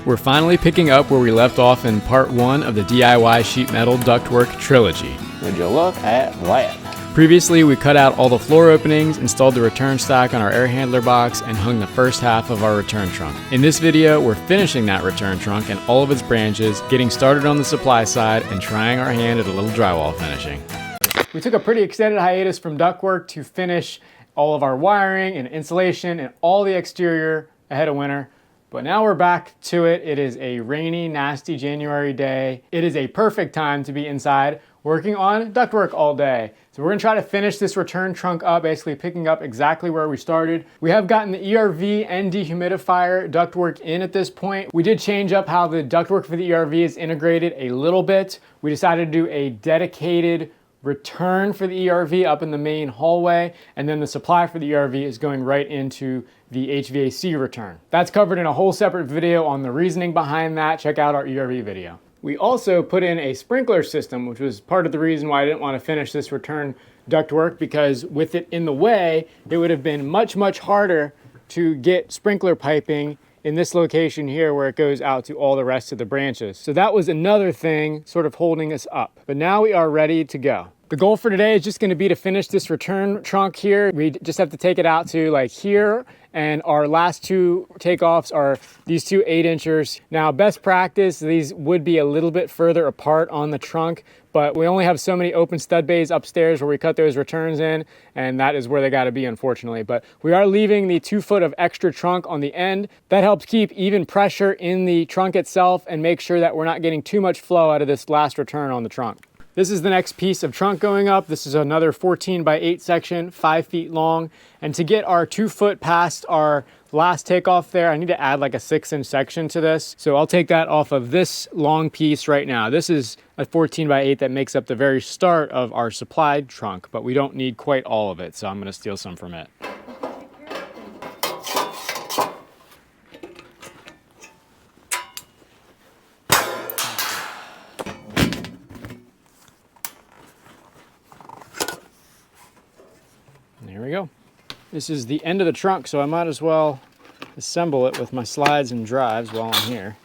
We're finally picking up where we left off in part 1 of the DIY sheet metal ductwork trilogy. Would you look at that? Previously, we cut out all the floor openings, installed the return stack on our air handler box, and hung the first half of our return trunk. In this video, we're finishing that return trunk and all of its branches, getting started on the supply side, and trying our hand at a little drywall finishing. We took a pretty extended hiatus from ductwork to finish all of our wiring and insulation and all the exterior ahead of winter. But now we're back to it. It is a rainy, nasty January day. It is a perfect time to be inside working on ductwork all day. So we're gonna try to finish this return trunk up, basically picking up exactly where we started. We have gotten the ERV and dehumidifier ductwork in at this point. We did change up how the ductwork for the ERV is integrated a little bit. We decided to do a dedicated return for the ERV up in the main hallway, and then the supply for the ERV is going right into the HVAC return. That's covered in a whole separate video on the reasoning behind that. Check out our ERV video. We also put in a sprinkler system, which was part of the reason why I didn't want to finish this return ductwork, because with it in the way, it would have been much, much harder to get sprinkler piping in this location here where it goes out to all the rest of the branches. So that was another thing sort of holding us up. But now we are ready to go. The goal for today is just going to be to finish this return trunk here. We just have to take it out to like here, and our last two takeoffs are these two 8-inchers. Now, best practice, these would be a little bit further apart on the trunk, but we only have so many open stud bays upstairs where we cut those returns in, and that is where they got to be, unfortunately. But we are leaving the 2 foot of extra trunk on the end. That helps keep even pressure in the trunk itself and make sure that we're not getting too much flow out of this last return on the trunk. This is the next piece of trunk going up. This is another 14 by 8 section, 5 feet long. And to get our 2 foot past our last takeoff there, I need to add like a 6-inch section to this. So I'll take that off of this long piece right now. This is a 14 by 8 that makes up the very start of our supplied trunk, but we don't need quite all of it. So I'm gonna steal some from it. There we go. This is the end of the trunk, so I might as well assemble it with my slides and drives while I'm here.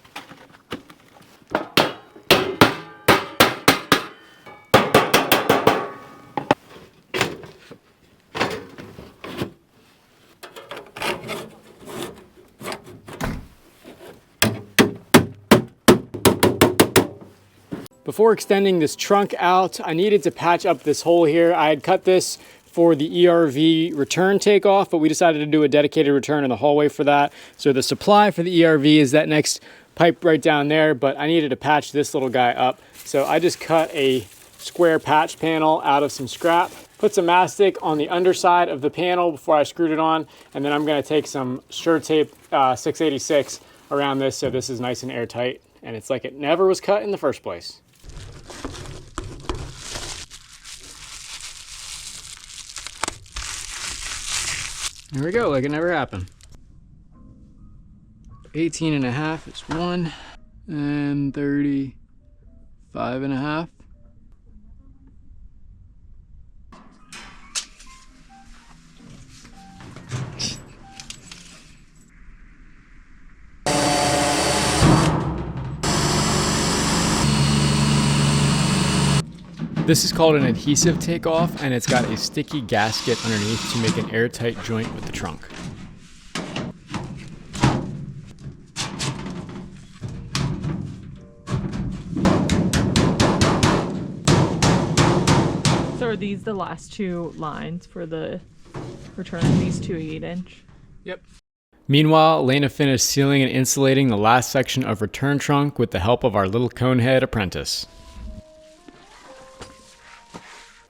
Before extending this trunk out, I needed to patch up this hole here. I had cut this for the ERV return takeoff, but we decided to do a dedicated return in the hallway for that. So the supply for the ERV is that next pipe right down there, but I needed to patch this little guy up. So I just cut a square patch panel out of some scrap, put some mastic on the underside of the panel before I screwed it on, and then I'm gonna take some SureTape 686 around this so this is nice and airtight, and it's like it never was cut in the first place. There we go, like it never happened. 18.5 is 1, and 35.5. This is called an adhesive takeoff, and it's got a sticky gasket underneath to make an airtight joint with the trunk. So are these the last 2 lines for the return, these 2 8-inch? Yep. Meanwhile, Lena finished sealing and insulating the last section of return trunk with the help of our little conehead apprentice.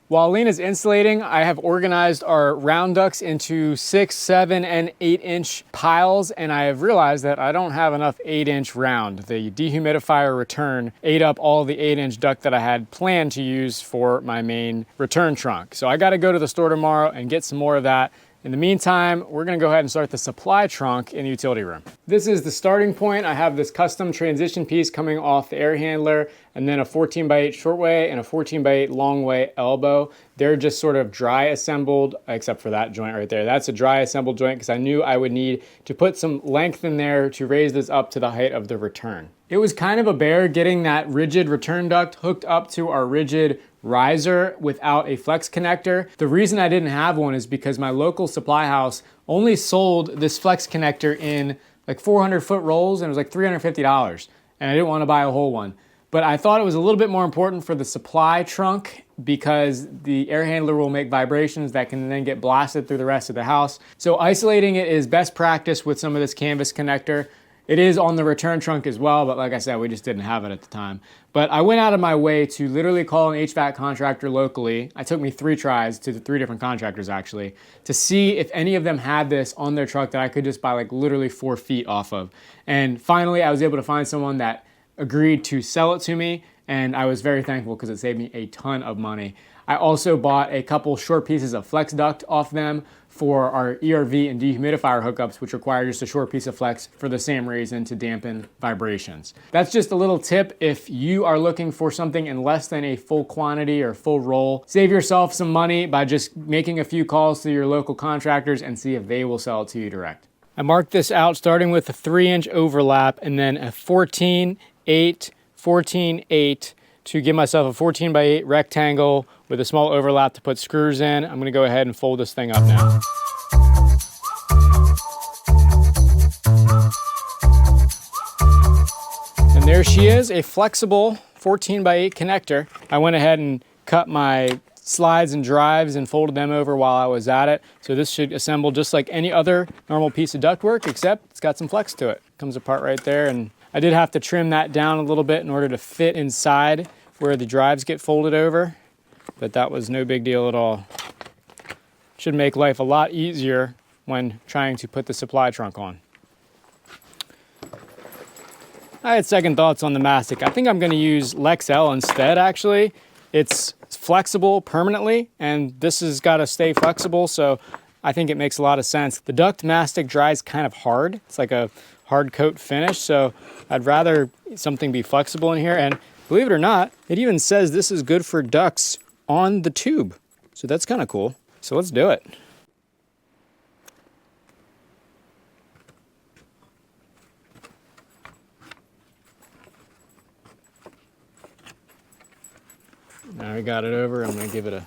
While Lena's insulating, I have organized our round ducts into 6, 7, and 8-inch piles, and I have realized that I don't have enough 8-inch round. The dehumidifier return ate up all the 8-inch duct that I had planned to use for my main return trunk. So I gotta go to the store tomorrow and get some more of that In the meantime, we're gonna go ahead and start the supply trunk in the utility room. This is the starting point. I have this custom transition piece coming off the air handler, and then a 14x8 short way and a 14x8 long way elbow. They're just sort of dry assembled, except for that joint right there. That's a dry assembled joint because I knew I would need to put some length in there to raise this up to the height of the return. It was kind of a bear getting that rigid return duct hooked up to our rigid riser without a flex connector. The reason I didn't have one is because my local supply house only sold this flex connector in like 400-foot rolls, and it was like $350, and I didn't want to buy a whole one. But I thought it was a little bit more important for the supply trunk because the air handler will make vibrations that can then get blasted through the rest of the house. So isolating it is best practice with some of this canvas connector. It is on the return trunk as well, but like I said, we just didn't have it at the time. But I went out of my way to literally call an HVAC contractor locally. It took me 3 tries to 3 different contractors actually, to see if any of them had this on their truck that I could just buy like literally 4 feet off of. And finally, I was able to find someone that agreed to sell it to me, and I was very thankful because it saved me a ton of money. I also bought a couple short pieces of flex duct off them for our ERV and dehumidifier hookups, which require just a short piece of flex for the same reason, to dampen vibrations. That's just a little tip if you are looking for something in less than a full quantity or full roll. Save yourself some money by just making a few calls to your local contractors and see if they will sell it to you direct. I marked this out starting with a 3-inch overlap and then a 14, 8, 14, 8 to give myself a 14x8 rectangle with a small overlap to put screws in. I'm gonna go ahead and fold this thing up now. And there she is, a flexible 14x8 connector. I went ahead and cut my slides and drives and folded them over while I was at it. So this should assemble just like any other normal piece of ductwork, except it's got some flex to it. Comes apart right there, and I did have to trim that down a little bit in order to fit inside where the drives get folded over, but that was no big deal at all. Should make life a lot easier when trying to put the supply trunk on. I had second thoughts on the mastic. I think I'm gonna use Lexel instead, actually. It's flexible permanently, and this has gotta stay flexible, so I think it makes a lot of sense. The duct mastic dries kind of hard. It's like a hard coat finish, so I'd rather something be flexible in here. And believe it or not, it even says this is good for ducts on the tube. So that's kind of cool. So let's do it. Now we got it over. I'm gonna give it a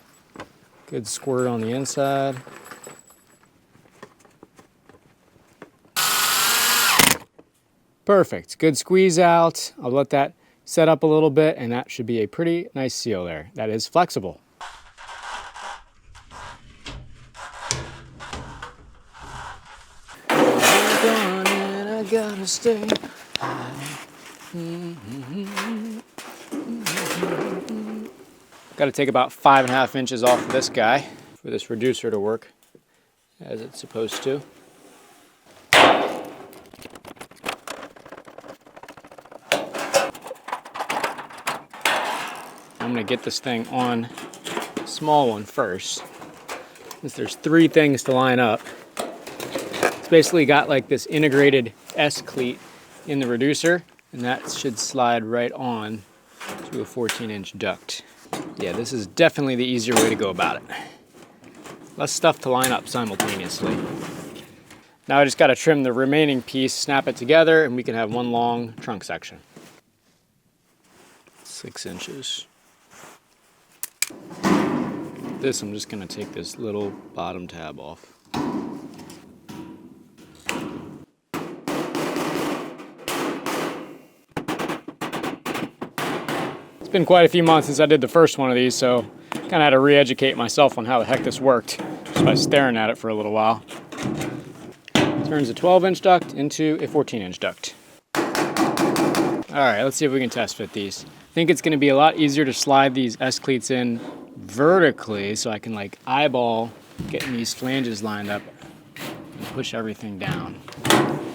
good squirt on the inside. Perfect, good squeeze out. I'll let that set up a little bit, and that should be a pretty nice seal there. That is flexible. I gotta stay. Gotta take about 5.5 inches off of this guy for this reducer to work as it's supposed to. I'm gonna get this thing on a small one first, since there's 3 things to line up. It's basically got like this integrated S-cleat in the reducer, and that should slide right on to a 14-inch duct. Yeah, this is definitely the easier way to go about it. Less stuff to line up simultaneously. Now I just gotta trim the remaining piece, snap it together, and we can have one long trunk section. 6 inches. This, I'm just gonna take this little bottom tab off. It's been quite a few months since I did the first one of these, so kind of had to re-educate myself on how the heck this worked, just by staring at it for a little while. Turns a 12-inch duct into a 14-inch duct. All right, let's see if we can test fit these. I think it's gonna be a lot easier to slide these S-cleats in vertically, so I can like eyeball getting these flanges lined up and push everything down.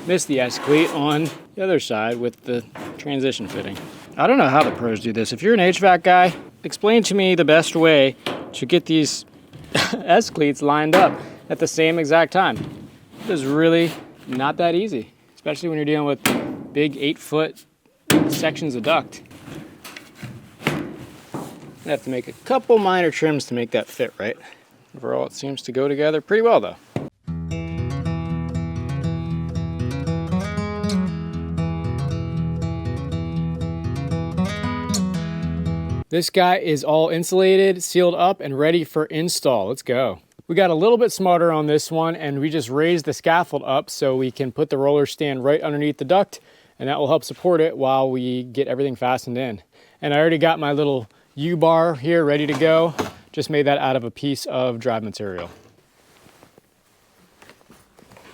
Miss the S-cleat on the other side with the transition fitting. I don't know how the pros do this. If you're an HVAC guy, explain to me the best way to get these S-cleats lined up. at the same exact time. It is really not that easy, especially when you're dealing with big 8-foot sections of duct. I have to make a couple minor trims to make that fit right. Overall, it seems to go together pretty well though. This guy is all insulated, sealed up, and ready for install. Let's go. We got a little bit smarter on this one, and we just raised the scaffold up so we can put the roller stand right underneath the duct, and that will help support it while we get everything fastened in. And I already got my little U-bar here ready to go. Just made that out of a piece of drive material.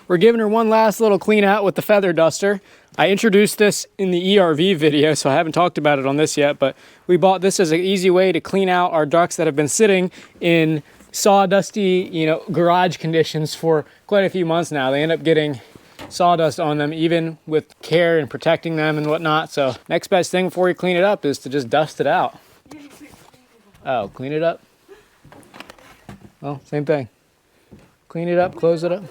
We're giving her one last little clean out with the feather duster. I introduced this in the ERV video, so I haven't talked about it on this yet, but we bought this as an easy way to clean out our ducts that have been sitting in sawdusty, garage conditions for quite a few months now. They end up getting sawdust on them, even with care and protecting them and whatnot. So next best thing before you clean it up is to just dust it out. Oh, clean it up? Well, same thing. Clean it up, close it up.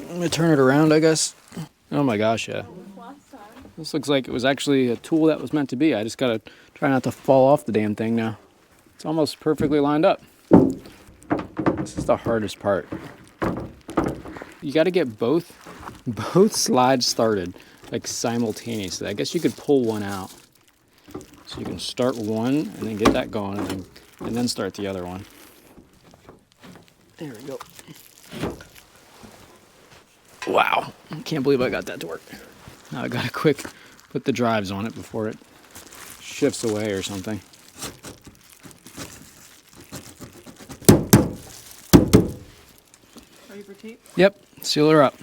I'm gonna turn it around, I guess. Oh my gosh, yeah. This looks like it was actually a tool that was meant to be. I just gotta try not to fall off the damn thing now. It's almost perfectly lined up. This is the hardest part. You gotta get both slides started, like simultaneously. I guess you could pull one out. So you can start one and then get that going and then start the other one. There we go. Wow, I can't believe I got that to work. Now I gotta quick put the drives on it before it shifts away or something. Ready for tape? Yep, seal her up.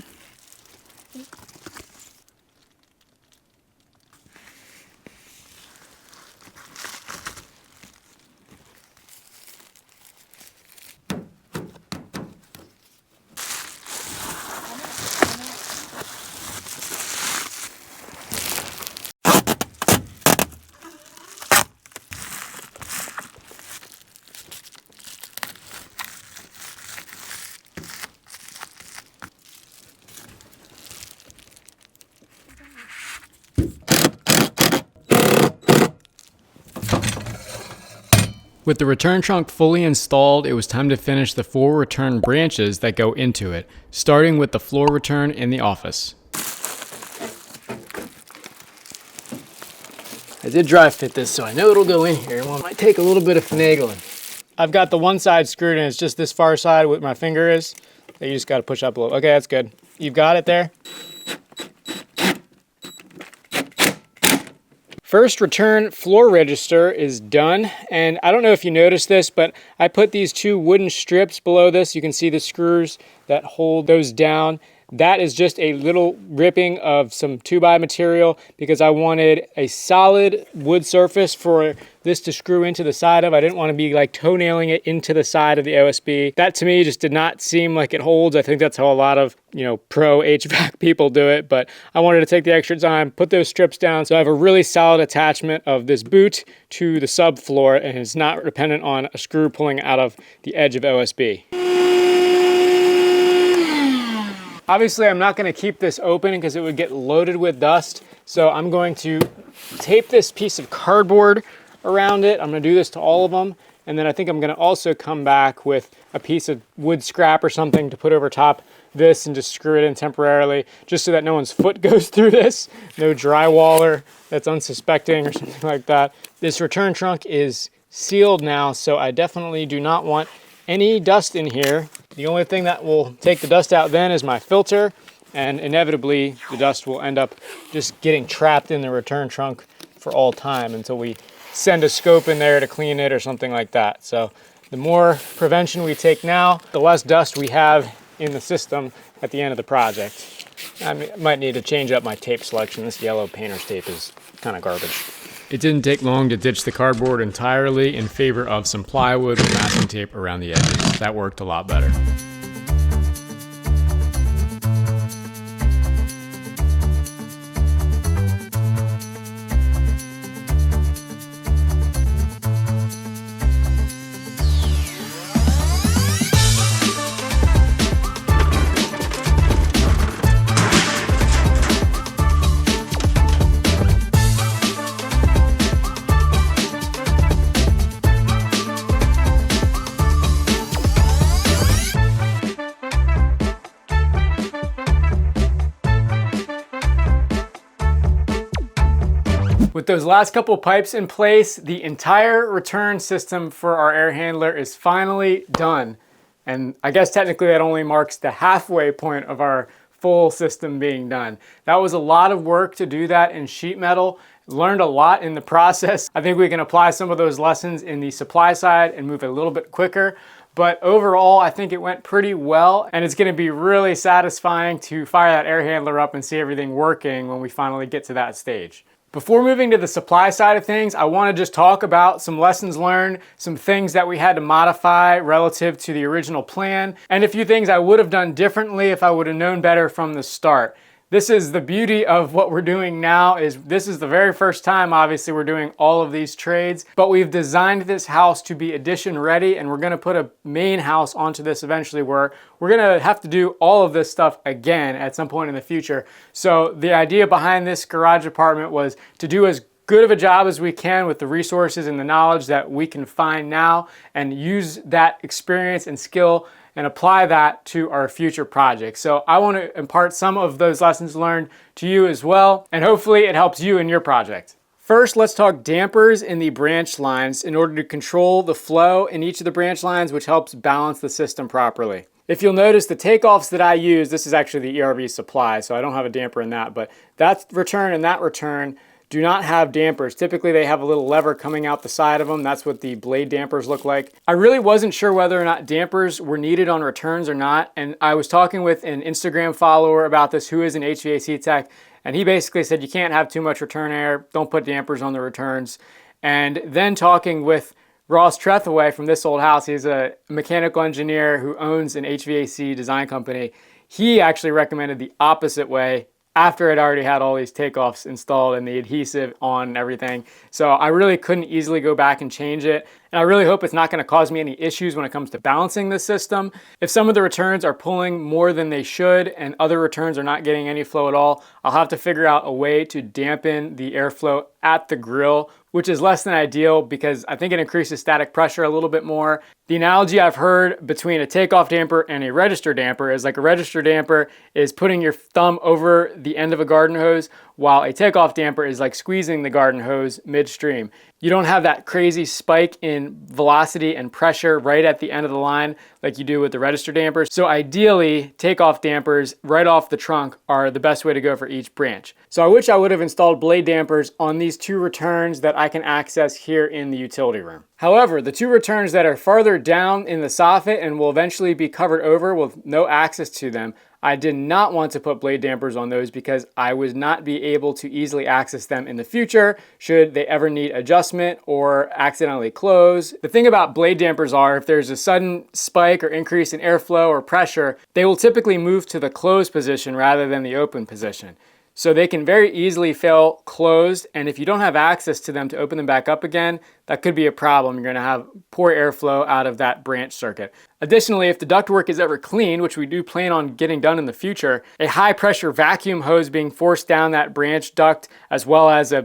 With the return trunk fully installed, it was time to finish the 4 return branches that go into it, starting with the floor return in the office. I did dry fit this, so I know it'll go in here. Well, it might take a little bit of finagling. I've got the one side screwed in, it's just this far side where my finger is, that you just gotta push up a little. Okay, that's good. You've got it there? First return floor register is done, and I don't know if you noticed this, but I put these 2 wooden strips below this. You can see the screws that hold those down. That is just a little ripping of some 2x material because I wanted a solid wood surface for this to screw into the side of. I didn't want to be like toenailing it into the side of the OSB. That to me just did not seem like it holds. I think that's how a lot of, pro HVAC people do it, but I wanted to take the extra time, put those strips down so I have a really solid attachment of this boot to the subfloor and it's not dependent on a screw pulling out of the edge of OSB. Obviously, I'm not going to keep this open because it would get loaded with dust. So I'm going to tape this piece of cardboard around it. I'm going to do this to all of them. And then I think I'm going to also come back with a piece of wood scrap or something to put over top this and just screw it in temporarily, just so that no one's foot goes through this. No drywaller that's unsuspecting or something like that. This return trunk is sealed now, so I definitely do not want any dust in here. The only thing that will take the dust out then is my filter, and inevitably the dust will end up just getting trapped in the return trunk for all time until we send a scope in there to clean it or something like that. So the more prevention we take now, the less dust we have in the system at the end of the project. I might need to change up my tape selection. This yellow painter's tape is kind of garbage. It didn't take long to ditch the cardboard entirely in favor of some plywood with masking tape around the edges. That worked a lot better. With those last couple pipes in place, the entire return system for our air handler is finally done. And I guess technically that only marks the halfway point of our full system being done. That was a lot of work to do that in sheet metal. Learned a lot in the process. I think we can apply some of those lessons in the supply side and move a little bit quicker. But overall, I think it went pretty well, and it's gonna be really satisfying to fire that air handler up and see everything working when we finally get to that stage. Before moving to the supply side of things, I want to just talk about some lessons learned, some things that we had to modify relative to the original plan, and a few things I would have done differently if I would have known better from the start. This is the beauty of what we're doing now, is this is the very first time, obviously, we're doing all of these trades, but we've designed this house to be addition ready, and we're gonna put a main house onto this eventually where we're gonna have to do all of this stuff again at some point in the future. So the idea behind this garage apartment was to do as good of a job as we can with the resources and the knowledge that we can find now, and use that experience and skill and apply that to our future projects. So I want to impart some of those lessons learned to you as well, and hopefully it helps you in your project. First, let's talk dampers in the branch lines in order to control the flow in each of the branch lines, which helps balance the system properly. If you'll notice, the takeoffs that I use, this is actually the ERV supply, so I don't have a damper in that, but that return and that return do not have dampers. Typically they have a little lever coming out the side of them. That's what the blade dampers look like. I really wasn't sure whether or not dampers were needed on returns or not, and I was talking with an Instagram follower about this who is an HVAC tech, and he basically said you can't have too much return air, don't put dampers on the returns. And then talking with Ross Trethaway from This Old House, he's a mechanical engineer who owns an HVAC design company. He actually recommended the opposite way after I'd already had all these takeoffs installed and the adhesive on and everything. So I really couldn't easily go back and change it. And I really hope it's not going to cause me any issues when it comes to balancing the system. If some of the returns are pulling more than they should and other returns are not getting any flow at all, I'll have to figure out a way to dampen the airflow at the grill, which is less than ideal because I think it increases static pressure a little bit more. The analogy I've heard between a takeoff damper and a register damper is like a register damper is putting your thumb over the end of a garden hose, while a takeoff damper is like squeezing the garden hose midstream. You don't have that crazy spike in velocity and pressure right at the end of the line like you do with the register dampers. So ideally, takeoff dampers right off the trunk are the best way to go for each branch. So I wish I would have installed blade dampers on these two returns that I can access here in the utility room. However, the two returns that are farther down in the soffit and will eventually be covered over with no access to them, I did not want to put blade dampers on those because I would not be able to easily access them in the future should they ever need adjustment or accidentally close. The thing about blade dampers are if there's a sudden spike or increase in airflow or pressure, they will typically move to the closed position rather than the open position. So they can very easily fail closed, and if you don't have access to them to open them back up again, that could be a problem. You're gonna have poor airflow out of that branch circuit. Additionally, if the ductwork is ever cleaned, which we do plan on getting done in the future, a high pressure vacuum hose being forced down that branch duct, as well as a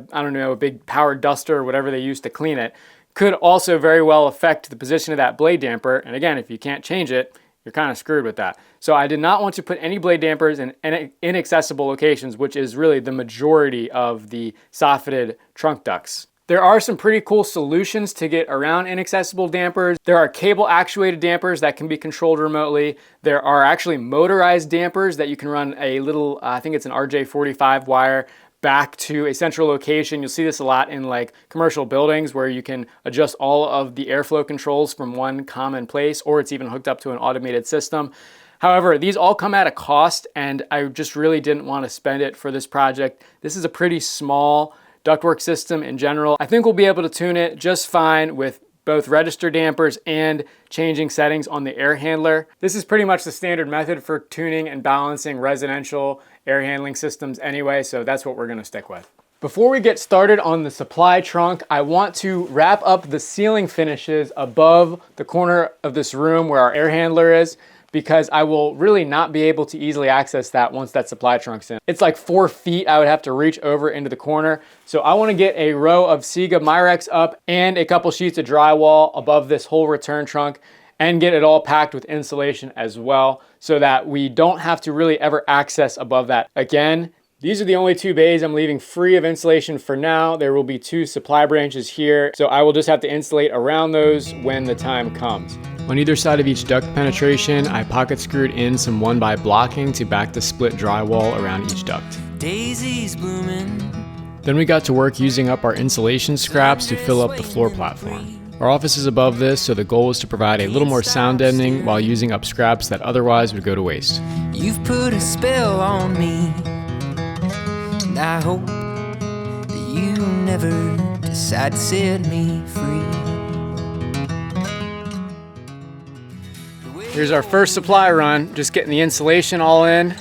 big power duster or whatever they use to clean it, could also very well affect the position of that blade damper. And again, if you can't change it, you're kind of screwed with that. So I did not want to put any blade dampers in inaccessible locations, which is really the majority of the soffited trunk ducts. There are some pretty cool solutions to get around inaccessible dampers. There are cable actuated dampers that can be controlled remotely. There are actually motorized dampers that you can run a little, I think it's an RJ45 wire back to a central location. You'll see this a lot in like commercial buildings where you can adjust all of the airflow controls from one common place, or it's even hooked up to an automated system. However, these all come at a cost, and I just really didn't want to spend it for this project. This is a pretty small ductwork system in general. I think we'll be able to tune it just fine with both register dampers and changing settings on the air handler. This is pretty much the standard method for tuning and balancing residential air handling systems anyway, so that's what we're gonna stick with. Before we get started on the supply trunk, I want to wrap up the ceiling finishes above the corner of this room where our air handler is, because I will really not be able to easily access that once that supply trunk's in. It's like 4 feet I would have to reach over into the corner. So I wanna get a row of Sega Myrex up and a couple sheets of drywall above this whole return trunk and get it all packed with insulation as well so that we don't have to really ever access above that again. These are the only 2 bays I'm leaving free of insulation for now. There will be 2 supply branches here, so I will just have to insulate around those when the time comes. On either side of each duct penetration, I pocket screwed in some 1x blocking to back the split drywall around each duct. Daisies blooming. Then we got to work using up our insulation scraps to fill up the floor platform. Our office is above this, so the goal was to provide a little more sound deadening while using up scraps that otherwise would go to waste. You've put a spell on me, and I hope that you never decide to set me free. Here's our first supply run, just getting the insulation all in,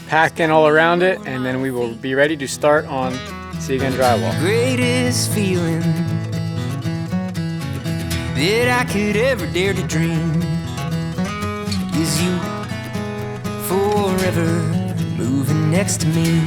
packed in all around it, and then we will be ready to start on Segan drywall. Greatest feeling that I could ever dare to dream is you forever moving next to me.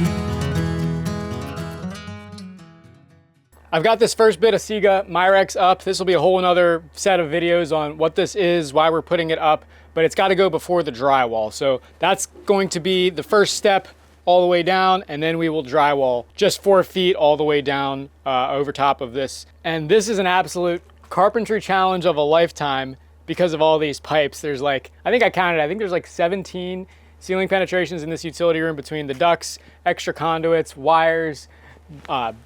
I've got this first bit of Sega Myrex up. This will be a whole another set of videos on what this is, why we're putting it up, but it's got to go before the drywall. So that's going to be the first step all the way down, and then we will drywall just 4 feet all the way down over top of this. And this is an absolute carpentry challenge of a lifetime because of all these pipes. There's like, I think there's like 17 ceiling penetrations in this utility room between the ducts, extra conduits, wires,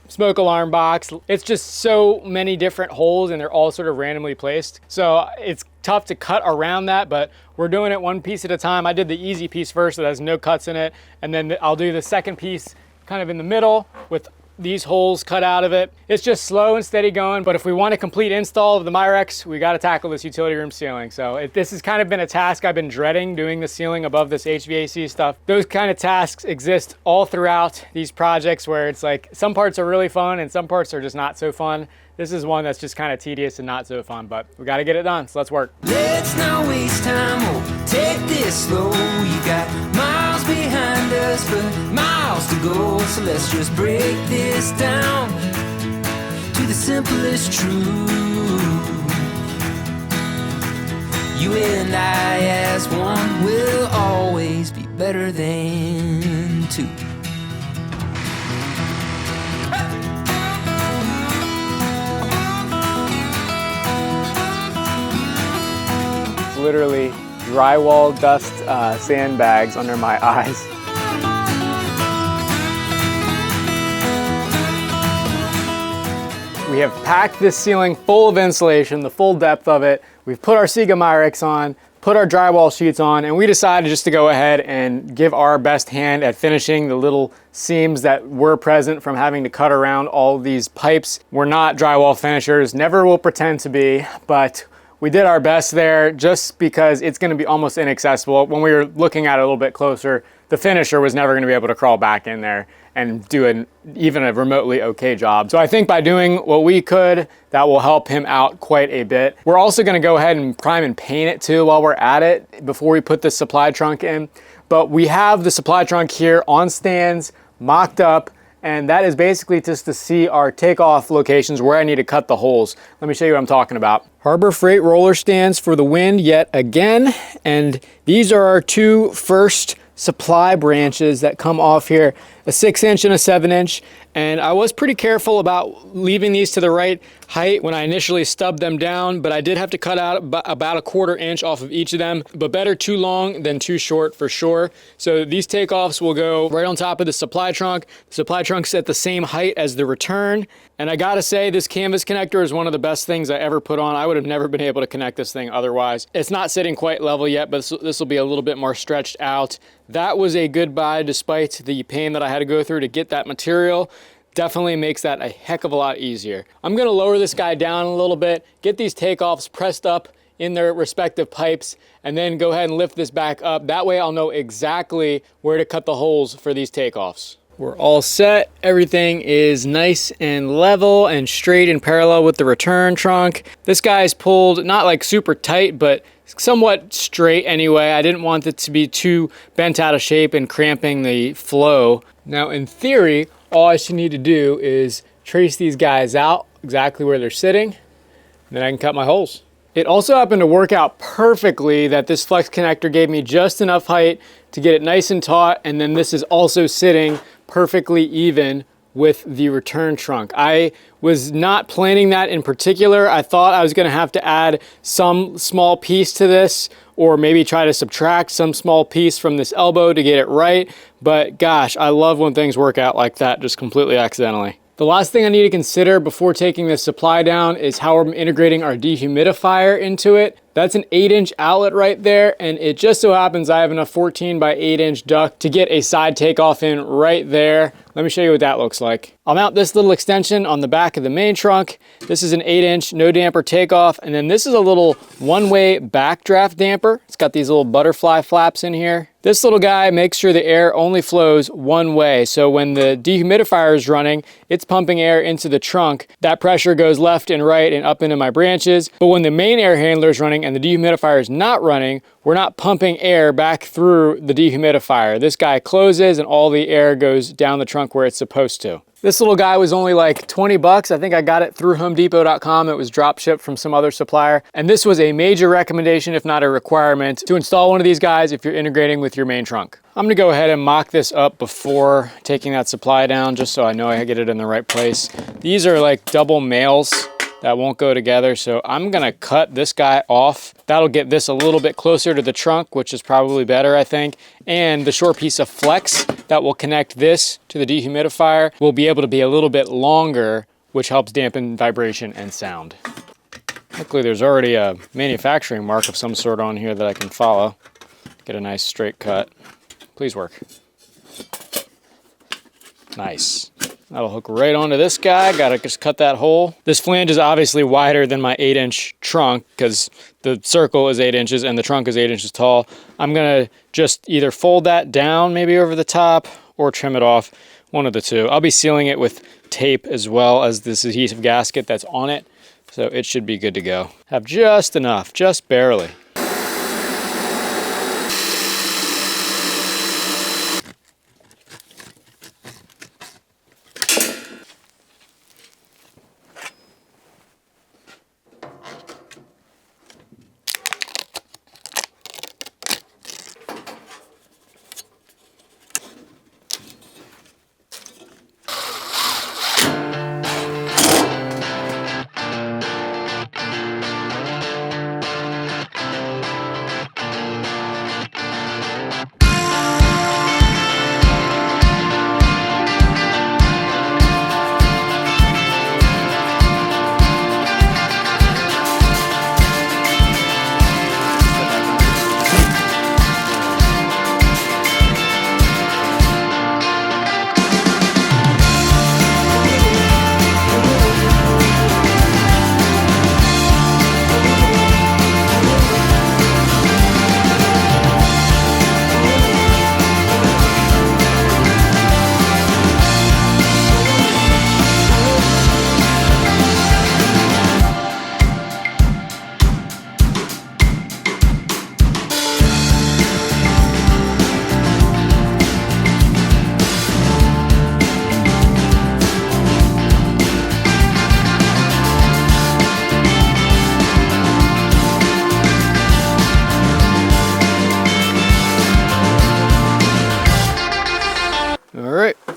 smoke alarm box. It's just so many different holes, and they're all sort of randomly placed. So it's tough to cut around that, but we're doing it one piece at a time. I did the easy piece first that has no cuts in it, and then I'll do the second piece kind of in the middle with these holes cut out of it. It's just slow and steady going, but if we want a complete install of the Myrex, we got to tackle this utility room ceiling. So this has kind of been a task I've been dreading, doing the ceiling above this HVAC stuff. Those kind of tasks exist all throughout these projects where it's like some parts are really fun and some parts are just not so fun. This is one that's just kind of tedious and not so fun, but we got to get it done, so let's work. Let's not waste time or take this slow. You got miles behind us, but miles to go. So let's just break this down to the simplest truth. You and I as one will always be better than 2. Literally drywall dust sandbags under my eyes. We have packed this ceiling full of insulation, the full depth of it. We've put our Sega Myrex on, put our drywall sheets on, and we decided just to go ahead and give our best hand at finishing the little seams that were present from having to cut around all these pipes. We're not drywall finishers, never will pretend to be, but we did our best there just because it's going to be almost inaccessible. When we were looking at it a little bit closer, the finisher was never going to be able to crawl back in there and do even a remotely okay job. So I think by doing what we could, that will help him out quite a bit. We're also going to go ahead and prime and paint it too while we're at it before we put the supply trunk in. But we have the supply trunk here on stands, mocked up, and that is basically just to see our takeoff locations where I need to cut the holes. Let me show you what I'm talking about. Harbor Freight roller stands for the wind yet again, and these are our 2 first supply branches that come off here, a 6-inch and a 7-inch. And I was pretty careful about leaving these to the right height when I initially stubbed them down, but I did have to cut out about a 1/4 inch off of each of them, but better too long than too short for sure. So these takeoffs will go right on top of the supply trunk. The supply trunk's at the same height as the return. And I gotta say, this canvas connector is one of the best things I ever put on. I would have never been able to connect this thing otherwise. It's not sitting quite level yet, but this will be a little bit more stretched out. That was a good buy despite the pain that I had to go through to get that material. Definitely makes that a heck of a lot easier. I'm gonna lower this guy down a little bit, get these takeoffs pressed up in their respective pipes, and then go ahead and lift this back up. That way I'll know exactly where to cut the holes for these takeoffs. We're all set. Everything is nice and level and straight and parallel with the return trunk. This guy's pulled not like super tight, but somewhat straight anyway. I didn't want it to be too bent out of shape and cramping the flow. Now in theory, all I should need to do is trace these guys out exactly where they're sitting, and then I can cut my holes. It also happened to work out perfectly that this flex connector gave me just enough height to get it nice and taut, and then this is also sitting perfectly even with the return trunk. I was not planning that in particular. I thought I was gonna have to add some small piece to this, or maybe try to subtract some small piece from this elbow to get it right. But gosh, I love when things work out like that, just completely accidentally. The last thing I need to consider before taking this supply down is how I'm integrating our dehumidifier into it. That's an 8-inch outlet right there, and it just so happens I have enough 14 by 8-inch duct to get a side takeoff in right there. Let me show you what that looks like. I'll mount this little extension on the back of the main trunk. This is an 8-inch no damper takeoff, and then this is a little one-way backdraft damper. It's got these little butterfly flaps in here. This little guy makes sure the air only flows one way. So when the dehumidifier is running, it's pumping air into the trunk. That pressure goes left and right and up into my branches. But when the main air handler is running and the dehumidifier is not running, we're not pumping air back through the dehumidifier. This guy closes and all the air goes down the trunk where it's supposed to. This little guy was only like 20 bucks. I think I got it through homedepot.com. It was drop shipped from some other supplier. And this was a major recommendation, if not a requirement, to install one of these guys if you're integrating with your main trunk. I'm gonna go ahead and mock this up before taking that supply down, just so I know I get it in the right place. These are like double males that won't go together, so I'm gonna cut this guy off. That'll get this a little bit closer to the trunk, which is probably better, I think. And the short piece of flex that will connect this to the dehumidifier will be able to be a little bit longer, which helps dampen vibration and sound. Luckily, there's already a manufacturing mark of some sort on here that I can follow. Get a nice straight cut. Please work. Nice. That'll hook right onto this guy. Gotta just cut that hole. This flange is obviously wider than my 8-inch trunk because the circle is 8 inches and the trunk is 8 inches tall. I'm gonna just either fold that down maybe over the top or trim it off, one of the two. I'll be sealing it with tape as well as this adhesive gasket that's on it, so it should be good to go. Have just enough, just barely.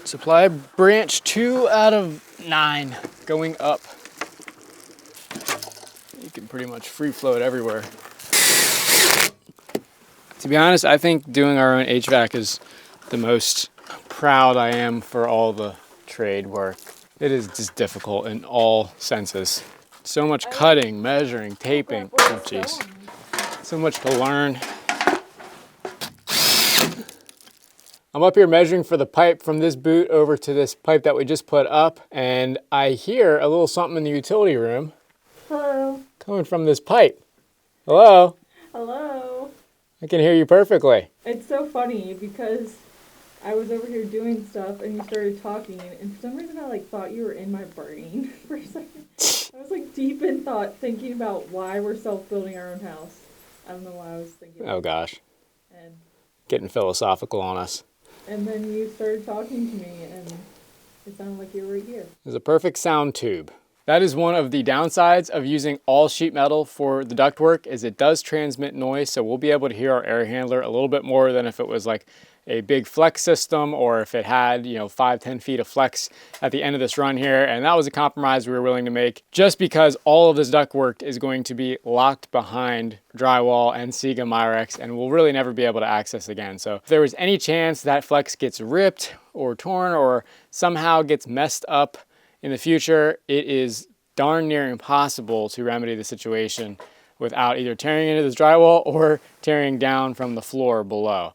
Supply branch 2 out of 9 going up. You can pretty much free flow it everywhere. To be honest, I think doing our own HVAC is the most proud I am for all the trade work. It is just difficult in all senses. So much cutting, measuring, taping. Oh jeez. So much to learn. I'm up here measuring for the pipe from this boot over to this pipe that we just put up, and I hear a little something in the utility room. Hello. Coming from this pipe. Hello? Hello. I can hear you perfectly. It's so funny because I was over here doing stuff and you started talking, and for some reason I thought you were in my brain for a second. I was deep in thought thinking about why we're self-building our own house. I don't know why I was thinking. Oh gosh. And getting philosophical on us. And then you started talking to me, and it sounded like you were right here. There's a perfect sound tube. That is one of the downsides of using all sheet metal for the ductwork, is it does transmit noise, so we'll be able to hear our air handler a little bit more than if it was a big flex system, or if it had, 5-10 feet of flex at the end of this run here. And that was a compromise we were willing to make, just because all of this ductwork is going to be locked behind drywall and Siga Myrex, and we'll really never be able to access again. So if there was any chance that flex gets ripped or torn or somehow gets messed up in the future, it is darn near impossible to remedy the situation without either tearing into this drywall or tearing down from the floor below.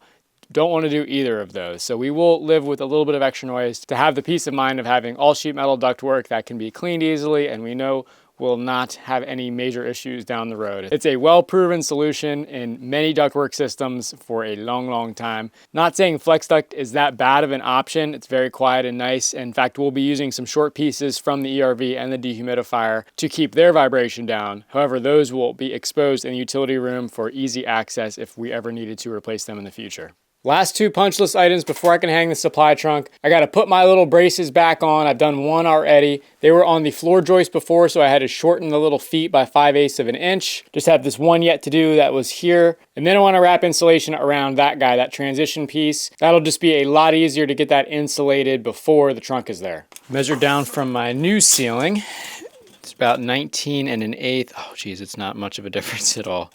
Don't want to do either of those. So we will live with a little bit of extra noise to have the peace of mind of having all sheet metal ductwork that can be cleaned easily, and we know will not have any major issues down the road. It's a well-proven solution in many ductwork systems for a long, long time. Not saying flex duct is that bad of an option. It's very quiet and nice. In fact, we'll be using some short pieces from the ERV and the dehumidifier to keep their vibration down. However, those will be exposed in the utility room for easy access if we ever needed to replace them in the future. Last two punch list items before I can hang the supply trunk. I got to put my little braces back on. I've done one already. They were on the floor joist before, so I had to shorten the little feet by 5/8 of an inch. Just have this one yet to do that was here. And then I want to wrap insulation around that guy, that transition piece. That'll just be a lot easier to get that insulated before the trunk is there. Measured down from my new ceiling. It's about 19 1/8. Oh geez, it's not much of a difference at all.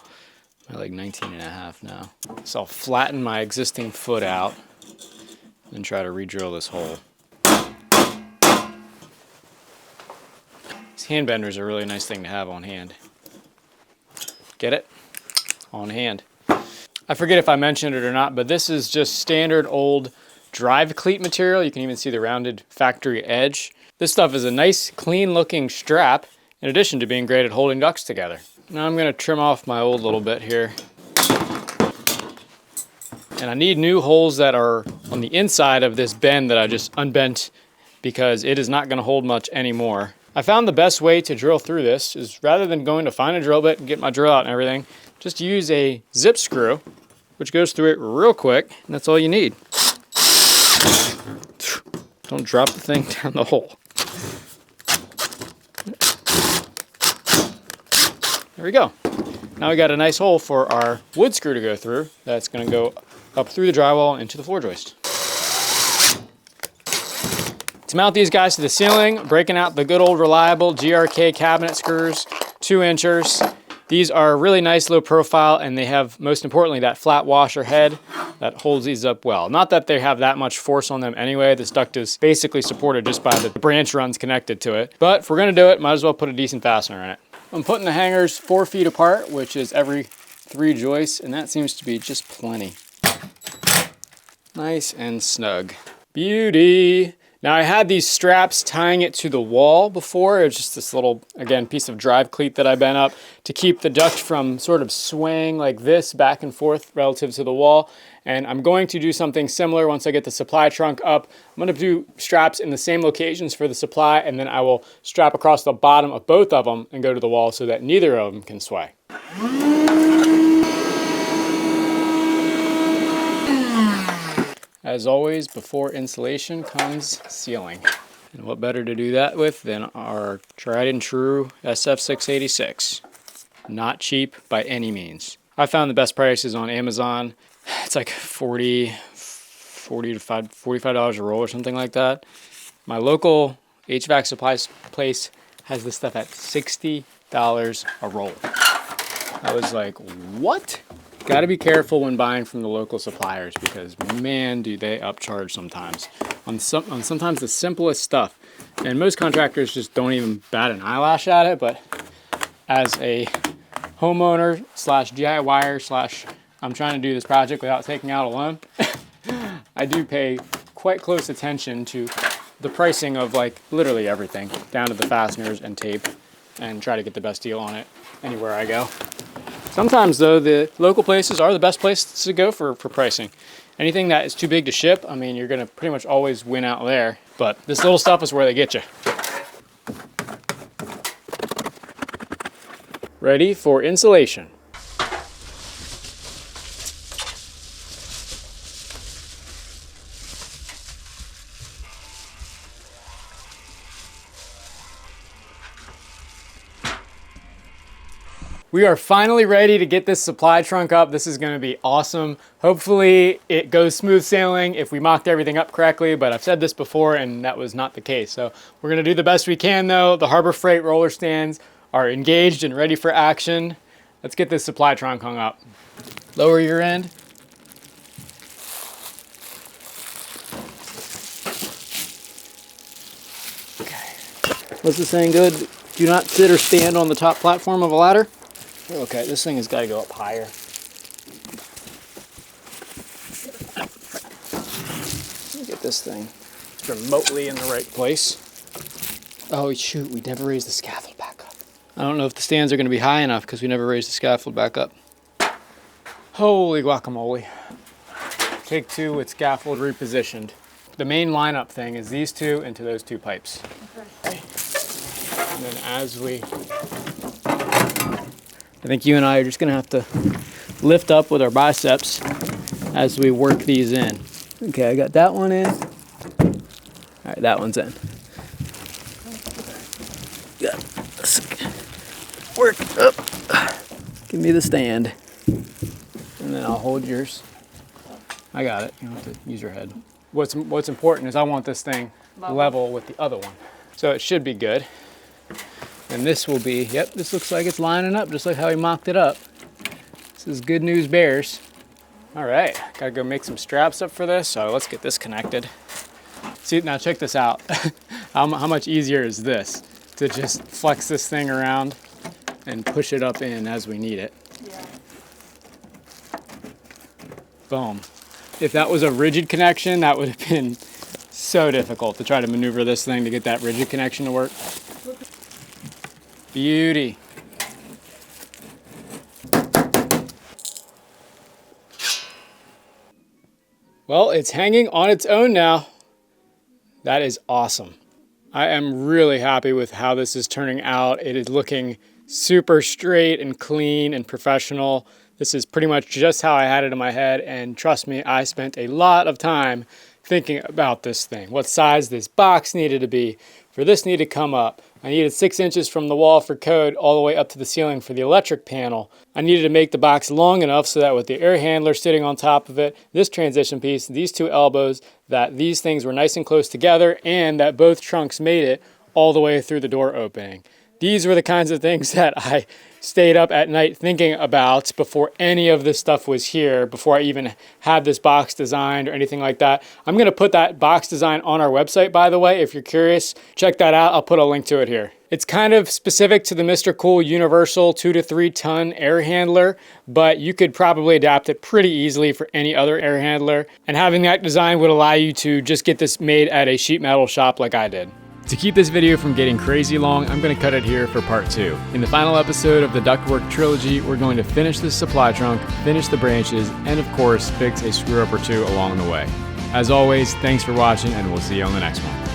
I'm like 19 1/2 now. So I'll flatten my existing foot out and try to re-drill this hole. These hand benders are a really nice thing to have on hand. Get it? On hand. I forget if I mentioned it or not, but this is just standard old drive cleat material. You can even see the rounded factory edge. This stuff is a nice, clean looking strap, in addition to being great at holding ducts together. Now I'm gonna trim off my old little bit here. And I need new holes that are on the inside of this bend that I just unbent, because it is not gonna hold much anymore. I found the best way to drill through this is, rather than going to find a drill bit and get my drill out and everything, just use a zip screw, which goes through it real quick, and that's all you need. Don't drop the thing down the hole. There we go. Now we got a nice hole for our wood screw to go through. That's going to go up through the drywall into the floor joist. To mount these guys to the ceiling, breaking out the good old reliable GRK cabinet screws, 2-inchers. These are really nice, low profile, and they have, most importantly, that flat washer head that holds these up well. Not that they have that much force on them anyway. This duct is basically supported just by the branch runs connected to it. But if we're going to do it, might as well put a decent fastener in it. I'm putting the hangers 4 feet apart, which is every 3 joists, and that seems to be just plenty. Nice and snug. Beauty. Now I had these straps tying it to the wall before. It was just this little, again, piece of drive cleat that I bent up to keep the duct from sort of swaying like this back and forth relative to the wall. And I'm going to do something similar once I get the supply trunk up. I'm going to do straps in the same locations for the supply, and then I will strap across the bottom of both of them and go to the wall so that neither of them can sway. As always, before insulation comes sealing. And what better to do that with than our tried and true SF686. Not cheap by any means. I found the best prices on Amazon. It's like $40 to $45 a roll or something like that. My local HVAC supplies place has this stuff at $60 a roll. I was like, what? Got to be careful when buying from the local suppliers, because man, do they upcharge sometimes on sometimes the simplest stuff. And most contractors just don't even bat an eyelash at it, but as a homeowner slash DIYer slash I'm trying to do this project without taking out a loan, I do pay quite close attention to the pricing of like literally everything, down to the fasteners and tape, and try to get the best deal on it anywhere I go. Sometimes though, the local places are the best place to go for pricing. Anything that is too big to ship, I mean, you're gonna pretty much always win out there, but this little stuff is where they get you. Ready for insulation. We are finally ready to get this supply trunk up. This is gonna be awesome. Hopefully it goes smooth sailing if we mocked everything up correctly, but I've said this before and that was not the case. So we're gonna do the best we can though. The Harbor Freight roller stands are engaged and ready for action. Let's get this supply trunk hung up. Lower your end. Okay. What's the saying good? Do not sit or stand on the top platform of a ladder. Okay, this thing has got to go up higher. Let me get this thing remotely in the right place. Oh shoot, we never raised the scaffold back up. I don't know if the stands are going to be high enough because we never raised the scaffold back up. Holy guacamole. Take two with scaffold repositioned. The main lineup thing is these two into those two pipes. Okay. And then as we... I think you and I are just gonna have to lift up with our biceps as we work these in. Okay, I got that one in. All right, that one's in. Yeah, let's work up. Give me the stand. And then I'll hold yours. I got it, you don't have to use your head. What's important is I want this thing level with the other one. So it should be good. And this will be, yep, this looks like it's lining up just like how we mocked it up. This is good news bears. All right, gotta go make some straps up for this, so let's get this connected. See, now check this out. How much easier is this? To just flex this thing around and push it up in as we need it. Yeah. Boom. If that was a rigid connection, that would have been so difficult to try to maneuver this thing to get that rigid connection to work. Beauty. Well, it's hanging on its own now. That is awesome. I am really happy with how this is turning out. It is looking super straight and clean and professional. This is pretty much just how I had it in my head, and trust me, I spent a lot of time thinking about this thing. What size this box needed to be for this need to come up. I needed 6 inches from the wall for code all the way up to the ceiling for the electric panel. I needed to make the box long enough so that with the air handler sitting on top of it, this transition piece, these two elbows, that these things were nice and close together and that both trunks made it all the way through the door opening. These were the kinds of things that I stayed up at night thinking about before any of this stuff was here, before I even had this box designed or anything like that. I'm gonna put that box design on our website, by the way. If you're curious, check that out. I'll put a link to it here. It's kind of specific to the Mr. Cool Universal 2 to 3 ton air handler, but you could probably adapt it pretty easily for any other air handler. And having that design would allow you to just get this made at a sheet metal shop like I did. To keep this video from getting crazy long, I'm going to cut it here for part 2. In the final episode of the Ductwork trilogy, we're going to finish this supply trunk, finish the branches, and of course, fix a screw up or two along the way. As always, thanks for watching, and we'll see you on the next one.